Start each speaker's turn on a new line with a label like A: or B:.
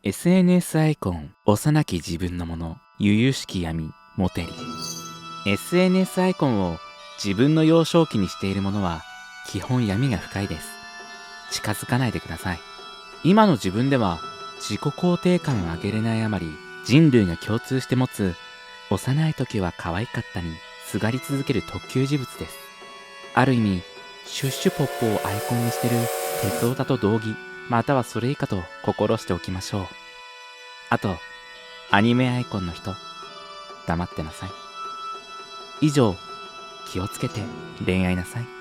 A: SNS アイコン、幼き自分のもの、由々しき闇、モテり。SNS アイコンを自分の幼少期にしているものは、基本闇が深いです。近づかないでください。今の自分では、自己肯定感を上げれないあまり、人類が共通して持つ、幼い時は可愛かったに、すがり続ける特級事物です。ある意味、シュッシュポッポをアイコンにしてる鉄オタと同義、またはそれ以下と心しておきましょう。あと、アニメアイコンの人、黙ってなさい。以上、気をつけて恋愛なさい。